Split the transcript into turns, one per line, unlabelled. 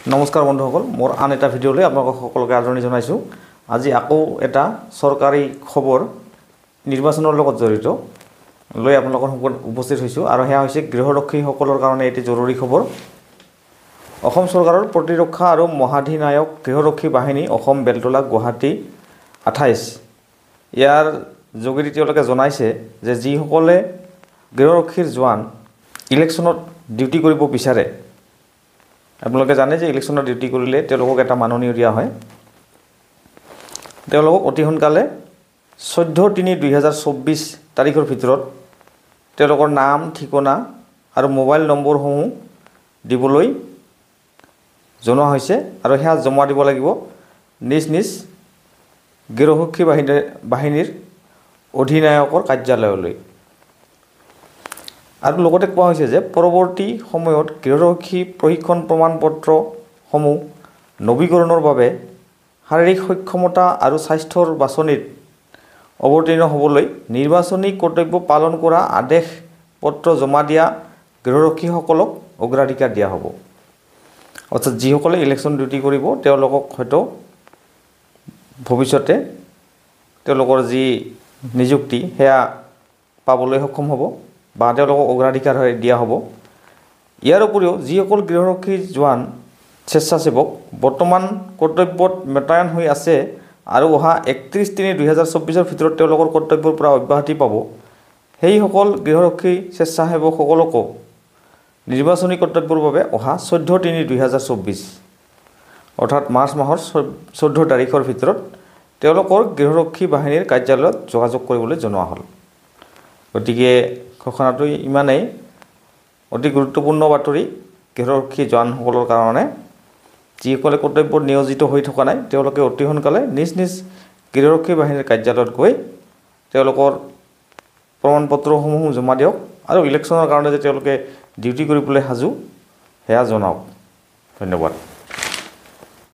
নমস্কাৰ বন্ধুসকল, মোৰ আন এটা ভিডিঅ'লৈ আপোনালোকক সকলোকে আদৰণি জনাইছোঁ। আজি আকৌ এটা চৰকাৰী খবৰ নিৰ্বাচনৰ লগত জড়িত লৈ আপোনালোকৰ সন্মুখত উপস্থিত হৈছোঁ আৰু সেয়া হৈছে গৃহৰক্ষীসকলৰ কাৰণে এটি জৰুৰী খবৰ। অসম চৰকাৰৰ প্ৰতিৰক্ষা আৰু মহাধিনায়ক গৃহৰক্ষী বাহিনী অসম বেলতলা গুৱাহাটী 28 ইয়াৰ যোগেদি তেওঁলোকে জনাইছে যে যিসকলে গৃহৰক্ষীৰ জোৱান ইলেকশ্যনত ডিউটি কৰিব বিচাৰে, আপোনালোকে জানে যে ইলেকশ্যনত ডিউটি কৰিলে তেওঁলোকক এটা মাননীয় দিয়া হয়। তেওঁলোকক অতি সোনকালে 14/3/2024 তাৰিখৰ ভিতৰত তেওঁলোকৰ নাম, ঠিকনা আৰু মোবাইল নম্বৰসমূহ দিবলৈ জনোৱা হৈছে আৰু সেয়া জমা দিব লাগিব নিজ নিজ গৃহৰক্ষী বাহিনীৰ অধিনায়কৰ কাৰ্যালয়লৈ। আৰু লগতে কোৱা হৈছে যে পৰৱৰ্তী সময়ত গৃহৰক্ষী প্ৰশিক্ষণ প্ৰমাণপত্ৰসমূহ নৱীকৰণৰ বাবে শাৰীৰিক সক্ষমতা আৰু স্বাস্থ্যৰ বাছনিত অৱতীৰ্ণ হ'বলৈ নিৰ্বাচনী কৰ্তব্য পালন কৰা আদেশ পত্ৰ জমা দিয়া গৃহৰক্ষীসকলক অগ্ৰাধিকাৰ দিয়া হ'ব। অৰ্থাৎ যিসকলে ইলেকশ্যন ডিউটি কৰিব তেওঁলোকক হয়তো ভৱিষ্যতে তেওঁলোকৰ যি নিযুক্তি সেয়া পাবলৈ সক্ষম হ'ব বা তেওঁলোকক অগ্ৰাধিকাৰ দিয়া হ'ব। ইয়াৰ উপৰিও যিসকল গৃহৰক্ষী জোৱান স্বেচ্ছাসেৱক বৰ্তমান কৰ্তব্যত মোতায়েন হৈ আছে আৰু অহা 31/3/2024 ভিতৰত তেওঁলোকৰ কৰ্তব্যৰ পৰা অব্যাহতি পাব, সেইসকল গৃহৰক্ষী স্বেচ্ছাসেৱকসকলকো নিৰ্বাচনী কৰ্তব্যৰ বাবে অহা 14/3/2024 অৰ্থাৎ মাৰ্চ মাহৰ 14 তাৰিখৰ ভিতৰত তেওঁলোকৰ গৃহৰক্ষী বাহিনীৰ কাৰ্যালয়ত যোগাযোগ কৰিবলৈ জনোৱা হ'ল। গতিকে ঘোষণাটো ইমানেই অতি গুৰুত্বপূৰ্ণ বাতৰি গৃহৰক্ষী জোৱানসকলৰ কাৰণে। যিসকলে কৰ্তব্যত নিয়োজিত হৈ থকা নাই তেওঁলোকে অতি সোনকালে নিজ নিজ গৃহৰক্ষী বাহিনীৰ কাৰ্যালয়ত গৈ তেওঁলোকৰ প্ৰমাণপত্ৰসমূহ জমা দিয়ক আৰু ইলেকশ্যনৰ কাৰণে যে তেওঁলোকে ডিউটি কৰিবলৈ সাজু সেয়া জনাওক। ধন্যবাদ।